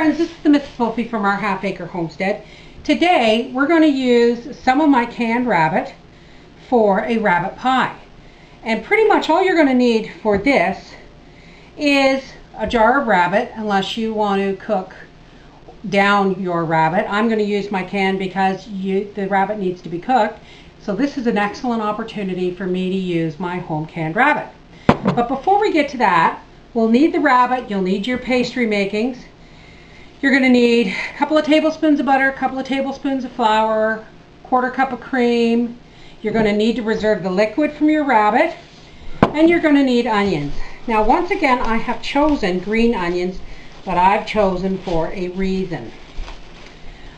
friends, this is the Miss Fluffy from our Half Acre Homestead. Today we're going to use some of my canned rabbit for a rabbit pie. And pretty much all you're going to need for this is a jar of rabbit, unless you want to cook down your rabbit. I'm going to use my can because the rabbit needs to be cooked. So this is an excellent opportunity for me to use my home canned rabbit. But before we get to that, we'll need the rabbit, you'll need your pastry makings. You're going to need a couple of tablespoons of butter, a couple of tablespoons of flour, quarter cup of cream. You're going to need to reserve the liquid from your rabbit, and you're going to need onions. Now once again, I have chosen green onions, but I've chosen for a reason.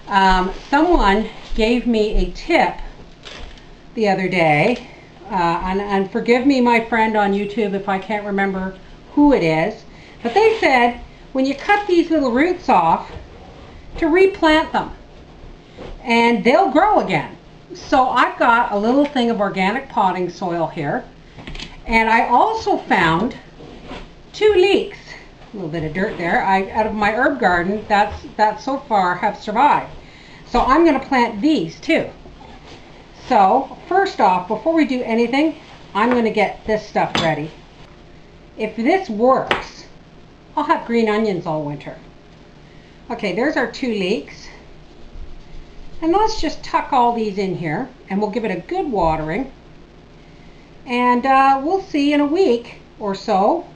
Someone gave me a tip the other day, and forgive me, my friend on YouTube, if I can't remember who it is, but they said when you cut these little roots off, to replant them and they'll grow again. So I've got a little thing of organic potting soil here, and I also found 2 leeks, a little bit of dirt there, out of my herb garden that so far have survived. So I'm going to plant these too. So first off, before we do anything, I'm going to get this stuff ready. If this works, I'll have green onions all winter. Okay, there's our 2 leeks. And let's just tuck all these in here, and we'll give it a good watering. And we'll see in a week or so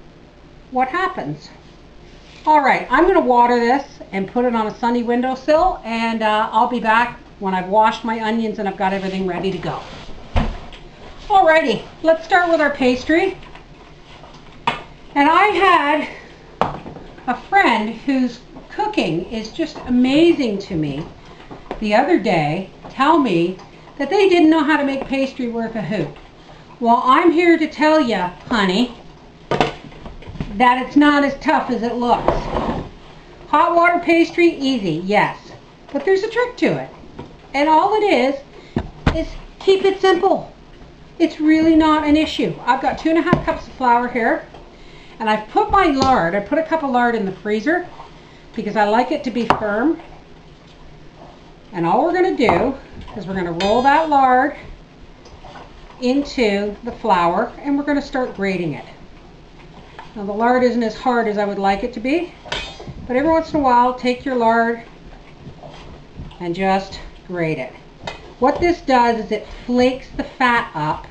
what happens. All right, I'm going to water this and put it on a sunny windowsill, and I'll be back when I've washed my onions and I've got everything ready to go. Alrighty, let's start with our pastry. And I had a friend whose cooking is just amazing to me the other day tell me that they didn't know how to make pastry worth a hoot. Well, I'm here to tell you, honey, that it's not as tough as it looks. Hot water pastry, easy, yes, but there's a trick to it. And all it is keep it simple. It's really not an issue. I've got 2.5 cups of flour here. And I've put my lard, I put a cup of lard in the freezer because I like it to be firm. And all we're going to do is we're going to roll that lard into the flour, and we're going to start grating it. Now the lard isn't as hard as I would like it to be, but every once in a while take your lard and just grate it. What this does is it flakes the fat up,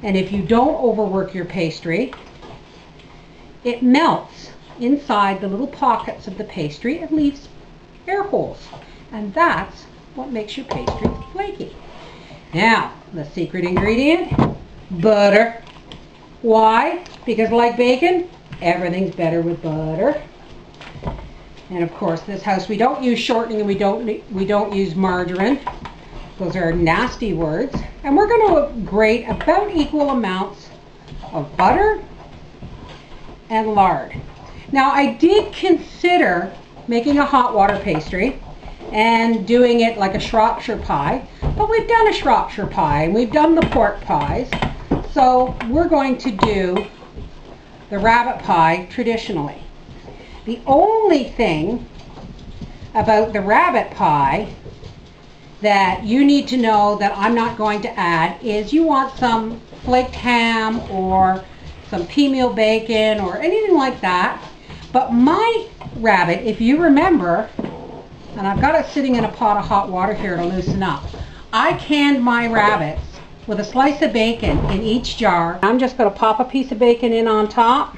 and if you don't overwork your pastry, it melts inside the little pockets of the pastry and leaves air holes. And that's what makes your pastry flaky. Now, the secret ingredient, butter. Why? Because like bacon, everything's better with butter. And of course, this house, we don't use shortening and we don't use margarine. Those are nasty words. And we're going to grate about equal amounts of butter and lard. Now I did consider making a hot water pastry and doing it like a Shropshire pie, but we've done a Shropshire pie and we've done the pork pies, so we're going to do the rabbit pie traditionally. The only thing about the rabbit pie that you need to know that I'm not going to add is you want some flaked ham or some pea meal bacon or anything like that. But my rabbit, if you remember, and I've got it sitting in a pot of hot water here to loosen up, I canned my rabbits with a slice of bacon in each jar. I'm just going to pop a piece of bacon in on top.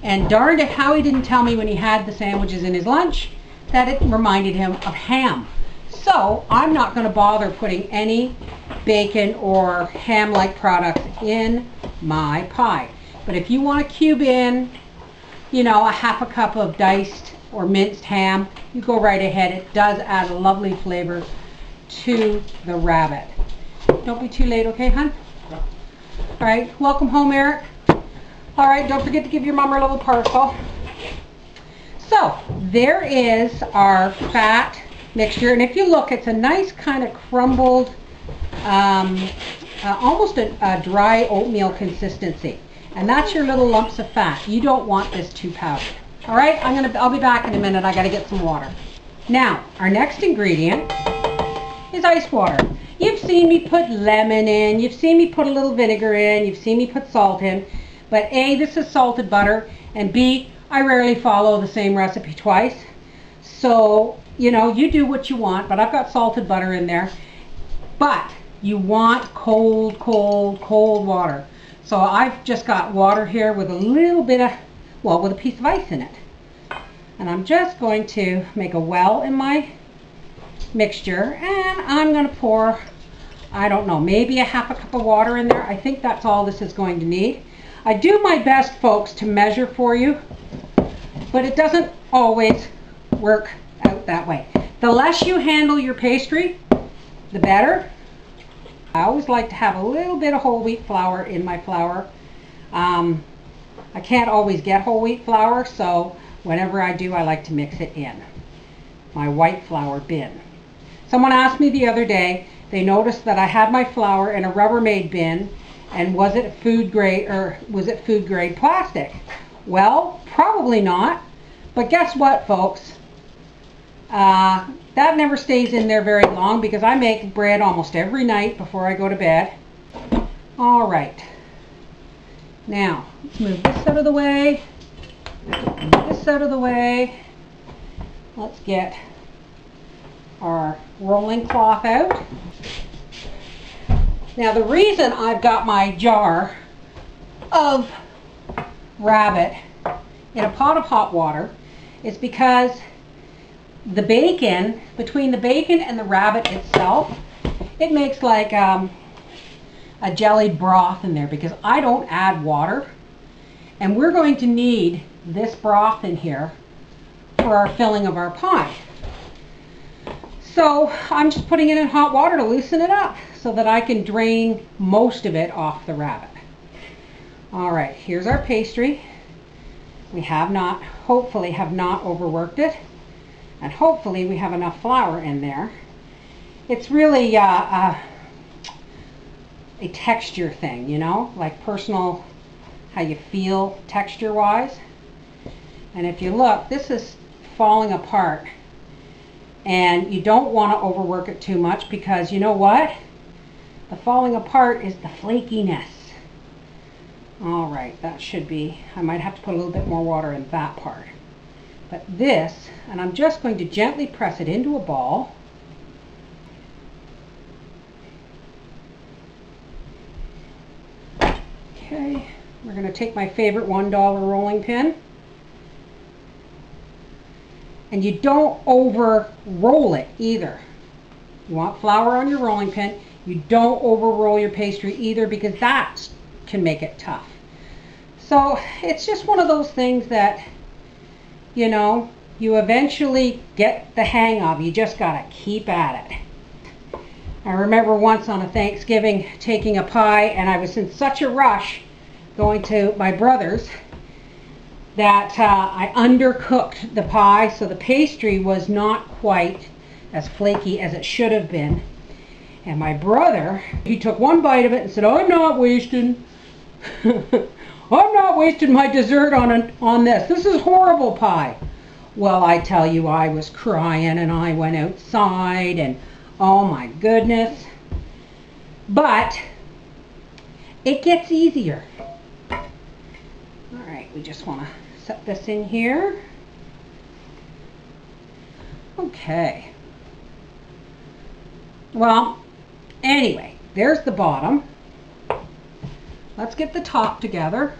And darned it how he didn't tell me when he had the sandwiches in his lunch that it reminded him of ham. So I'm not going to bother putting any bacon or ham-like products in my pie. But if you want to cube in, you know, a 1/2 cup of diced or minced ham, you go right ahead. It does add a lovely flavor to the rabbit. Don't be too late, okay, hon? All right, welcome home, Eric. All right, don't forget to give your mom a little parcel. So there is our fat mixture, and if you look, it's a nice kind of crumbled, almost a dry oatmeal consistency. And that's your little lumps of fat. You don't want this too powdered. All right, I'll be back in a minute. I got to get some water. Now, our next ingredient is ice water. You've seen me put lemon in, you've seen me put a little vinegar in, you've seen me put salt in, but A, this is salted butter, and B, I rarely follow the same recipe twice. So, you know, you do what you want, but I've got salted butter in there. But you want cold, cold, cold water. So I've just got water here with a little bit of, well, with a piece of ice in it. And I'm just going to make a well in my mixture, and I'm going to pour, I don't know, maybe a half a cup of water in there. I think that's all this is going to need. I do my best, folks, to measure for you, but it doesn't always work out that way. The less you handle your pastry, the better. I always like to have a little bit of whole wheat flour in my flour. I can't always get whole wheat flour, so whenever I do, I like to mix it in my white flour bin. Someone asked me the other day, they noticed that I had my flour in a Rubbermaid bin, and was it food grade or was it food grade plastic? Well, probably not, but guess what, folks? That never stays in there very long because I make bread almost every night before I go to bed. All right, now let's move this out of the way, move this out of the way. Let's get our rolling cloth out. Now the reason I've got my jar of rabbit in a pot of hot water is because the bacon, between the bacon and the rabbit itself, it makes like a jelly broth in there because I don't add water, and we're going to need this broth in here for our filling of our pie. So I'm just putting it in hot water to loosen it up so that I can drain most of it off the rabbit. All right, here's our pastry. We have not, hopefully have not overworked it, and hopefully we have enough flour in there. It's really a texture thing, you know, like personal, how you feel texture wise. And if you look, this is falling apart, and you don't want to overwork it too much because you know what? The falling apart is the flakiness. All right, that should be, I might have to put a little bit more water in that part. But this, and I'm just going to gently press it into a ball. Okay, we're going to take my favorite $1 rolling pin. And you don't over roll it either. You want flour on your rolling pin. You don't over roll your pastry either because that can make it tough. So it's just one of those things that, you know, you eventually get the hang of. You just got to keep at it. I remember once on a Thanksgiving taking a pie, and I was in such a rush going to my brother's that I undercooked the pie, so the pastry was not quite as flaky as it should have been. And my brother, he took one bite of it and said, I'm not wasting my dessert on this. This is horrible pie. Well, I tell you, I was crying and I went outside and oh my goodness. But it gets easier. All right, we just want to set this in here. Okay. Well, anyway, there's the bottom. Let's get the top together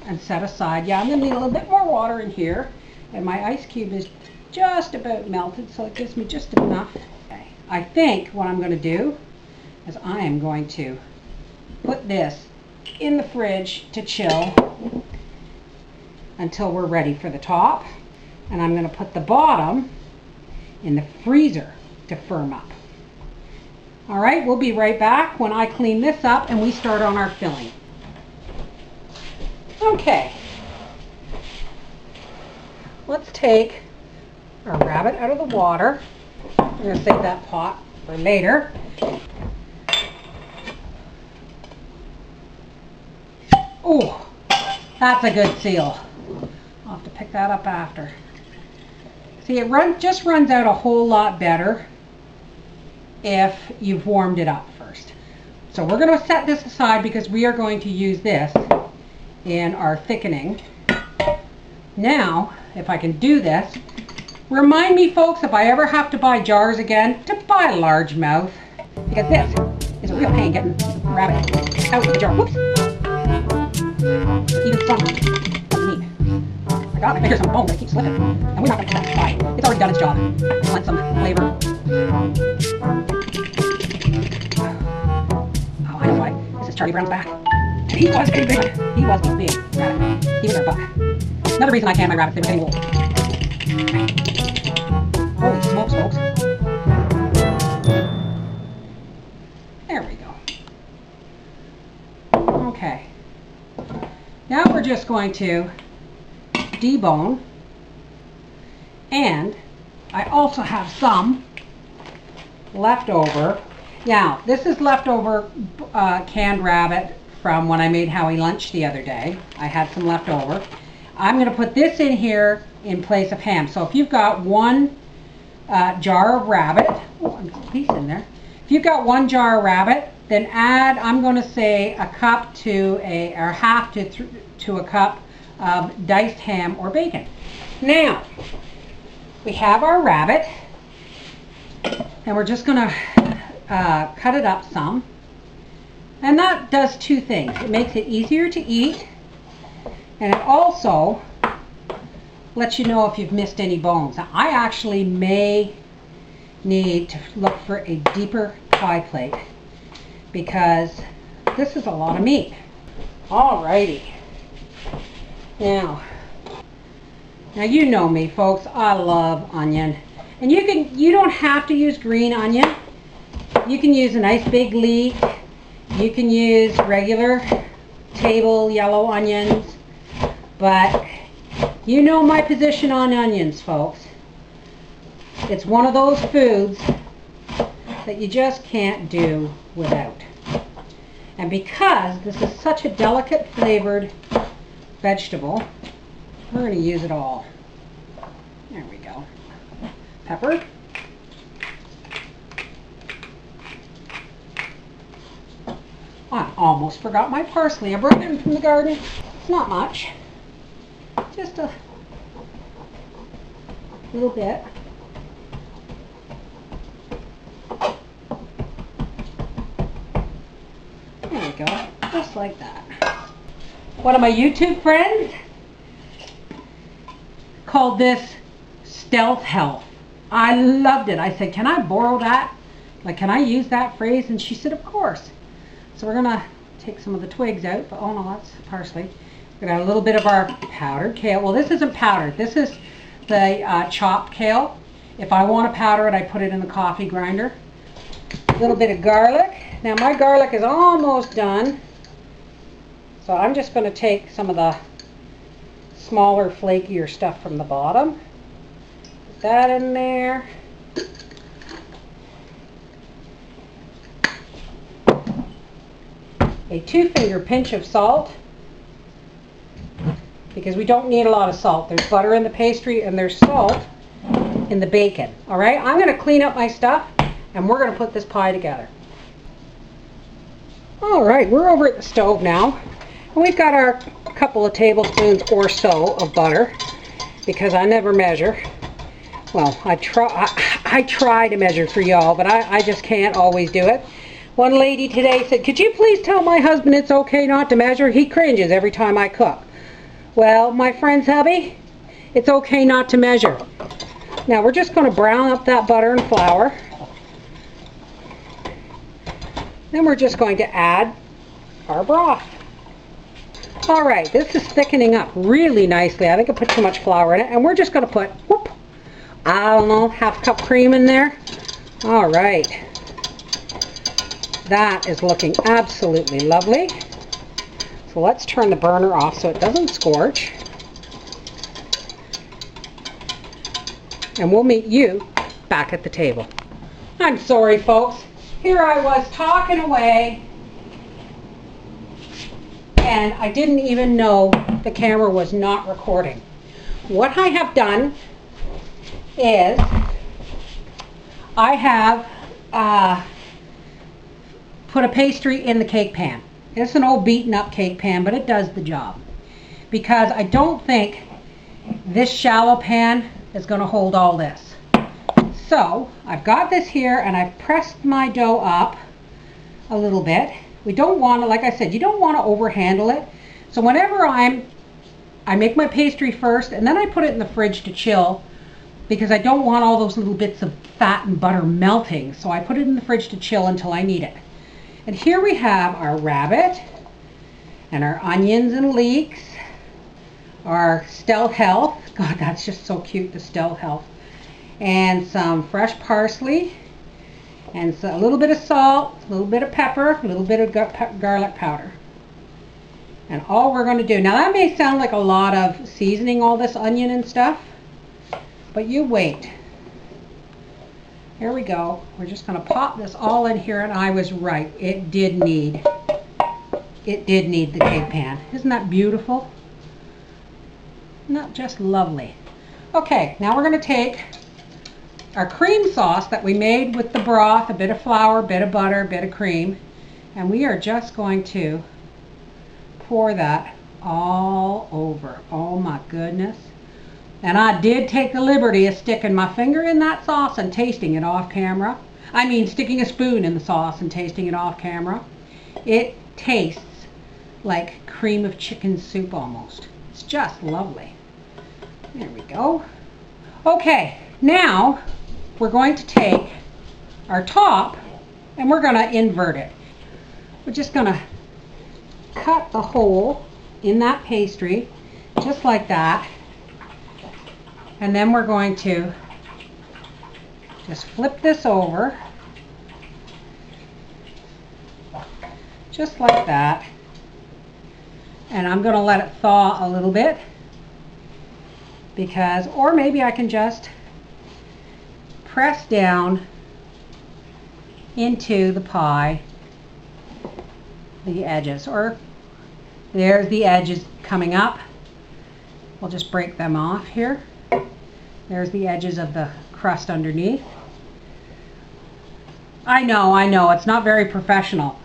and set aside. Yeah, I'm going to need a little bit more water in here. And my ice cube is just about melted, so it gives me just enough. Okay. I think what I'm going to do is I am going to put this in the fridge to chill until we're ready for the top. And I'm going to put the bottom in the freezer to firm up. All right, we'll be right back when I clean this up and we start on our filling. Okay, let's take our rabbit out of the water. I'm going to save that pot for later. Oh, that's a good seal. I'll have to pick that up after. See, it just runs out a whole lot better if you've warmed it up first. So we're going to set this aside because we are going to use this in our thickening. Now, if I can do this, remind me, folks, if I ever have to buy jars again, to buy a largemouth, because this is a real pain getting rabbit out of the jar. Whoops! Even from the meat. I got my fingers on the bone, but I keep slipping. And we're not going to let it fly. It's already done its job. I want some flavor. Oh, I know why. This is Charlie Brown's back. And he was a big one. He was a big rabbit. He was our buck. Another reason I canned my rabbits, they were getting old. Holy smokes, folks. There we go. Okay. Now we're just going to debone, and I also have some leftover. Now, this is leftover canned rabbit from when I made Howie lunch the other day. I had some leftover. I'm going to put this in here in place of ham. So if you've got one jar of rabbit, oh, I'm a piece in there. If you've got one jar of rabbit, then add, I'm going to say, a cup to or half to a cup of diced ham or bacon. Now, we have our rabbit, and we're just going to cut it up some. And that does two things. It makes it easier to eat, and it also lets you know if you've missed any bones. Now, I actually may need to look for a deeper pie plate because this is a lot of meat. Alrighty. Now you know me, folks. I love onion, and you don't have to use green onion. You can use a nice big leek. You can use regular table yellow onions, but you know my position on onions, folks. It's one of those foods that you just can't do without. And because this is such a delicate flavored vegetable, we're going to use it all. There we go. Pepper. I almost forgot my parsley. I brought it from the garden. It's not much. Just a little bit. There we go. Just like that. One of my YouTube friends called this stealth health. I loved it. I said, can I borrow that? Like, can I use that phrase? And she said, of course. So we're going to take some of the twigs out, but oh no, that's parsley. We're going to have a little bit of our powdered kale. Well, this isn't powdered. This is the chopped kale. If I want to powder it, I put it in the coffee grinder. A little bit of garlic. Now my garlic is almost done. So I'm just going to take some of the smaller, flakier stuff from the bottom. Put that in there. A 2-finger pinch of salt, because we don't need a lot of salt. There's butter in the pastry and there's salt in the bacon. All right, I'm going to clean up my stuff and we're going to put this pie together. All right, we're over at the stove now, and we've got our couple of tablespoons or so of butter, because I never measure. Well, I try to measure for y'all, but I just can't always do it. One lady today said, could you please tell my husband it's okay not to measure? He cringes every time I cook. Well, my friend's hubby, it's okay not to measure. Now we're just going to brown up that butter and flour. Then we're just going to add our broth. All right, this is thickening up really nicely. I think I put too much flour in it, and we're just going to put, whoop, I don't know, half cup cream in there. All right. That is looking absolutely lovely. So let's turn the burner off so it doesn't scorch. And we'll meet you back at the table. I'm sorry, folks. Here I was talking away, and I didn't even know the camera was not recording. what I have done is I have put a pastry in the cake pan. It's an old beaten up cake pan, but it does the job. Because I don't think this shallow pan is going to hold all this. So I've got this here and I've pressed my dough up a little bit. We don't want to, like I said, you don't want to overhandle it. So whenever I make my pastry first and then I put it in the fridge to chill because I don't want all those little bits of fat and butter melting. So I put it in the fridge to chill until I need it. And here we have our rabbit and our onions and leeks, our Stell Health. God, that's just so cute, the Stell Health. And some fresh parsley, and so a little bit of salt, a little bit of pepper, a little bit of garlic powder. And all we're going to do, now that may sound like a lot of seasoning, all this onion and stuff, but you wait. Here we go. We're just going to pop this all in here, and I was right. It did need the cake pan. Isn't that beautiful? Isn't that just lovely? Okay, now we're going to take our cream sauce that we made with the broth, a bit of flour, a bit of butter, a bit of cream, and we are just going to pour that all over. Oh my goodness. And I did take the liberty of sticking my finger in that sauce and tasting it off camera. I mean, sticking a spoon in the sauce and tasting it off camera. It tastes like cream of chicken soup almost. It's just lovely. There we go. Okay, now we're going to take our top and we're going to invert it. We're just going to cut the hole in that pastry just like that. And then we're going to just flip this over just like that. And I'm going to let it thaw a little bit because, or maybe I can just press down into the pie the edges, or there's the edges coming up. We'll just break them off here. There's the edges of the crust underneath. I know, it's not very professional.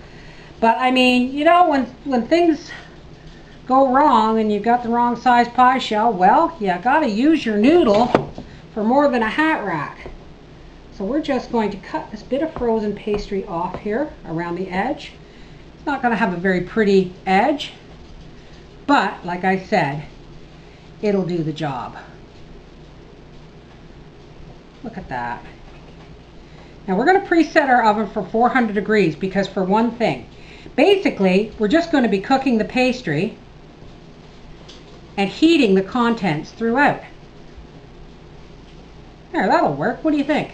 But I mean, you know, when things go wrong and you've got the wrong size pie shell, well, you gotta use your noodle for more than a hat rack. So we're just going to cut this bit of frozen pastry off here around the edge. It's not gonna have a very pretty edge, but like I said, it'll do the job. Look at that. Now we're going to preset our oven for 400 degrees because, for one thing, basically we're just going to be cooking the pastry and heating the contents throughout. There, that'll work. What do you think?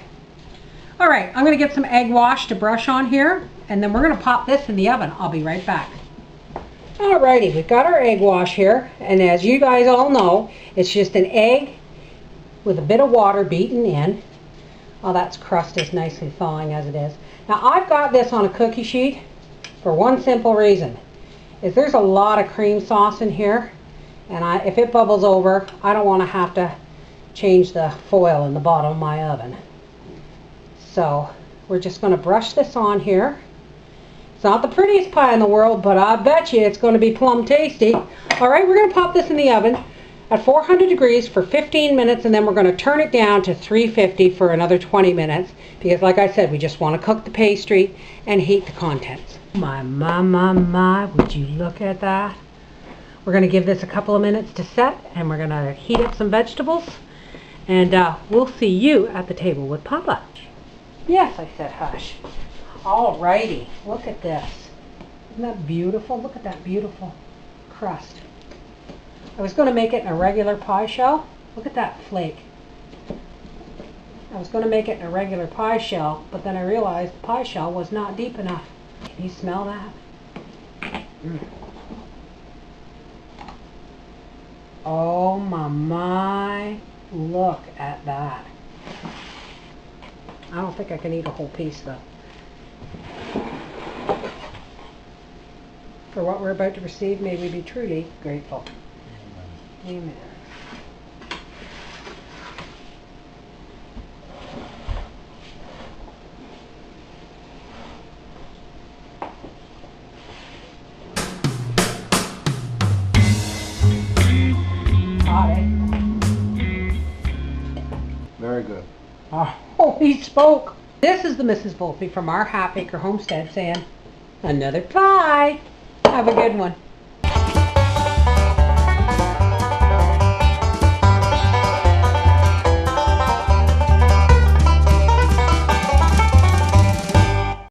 All right, I'm going to get some egg wash to brush on here, and then we're going to pop this in the oven. I'll be right back. Alrighty, we've got our egg wash here, and as you guys all know, it's just an egg with a bit of water beaten in. Oh, that crust is nicely thawing as it is. Now I've got this on a cookie sheet for one simple reason. Is there's a lot of cream sauce in here, and if it bubbles over, I don't want to have to change the foil in the bottom of my oven. So we're just going to brush this on here. It's not the prettiest pie in the world, but I bet you it's going to be plumb tasty. Alright, we're going to pop this in the oven at 400 degrees for 15 minutes, and then we're going to turn it down to 350 for another 20 minutes because, like I said, we just want to cook the pastry and heat the contents. My, would you look at that? We're going to give this a couple of minutes to set, and we're going to heat up some vegetables, and we'll see you at the table with Papa. Yes, I said hush. Alrighty, look at this. Isn't that beautiful? Look at that beautiful crust. I was going to make it in a regular pie shell. Look at that flake. I was going to make it in a regular pie shell, but then I realized the pie shell was not deep enough. Can you smell that? Oh my, look at that. I don't think I can eat a whole piece though. For what we're about to receive, may we be truly grateful. Amen. He spoke. This is the Mrs. Volpe from our half-acre homestead saying, another pie. Have a good one.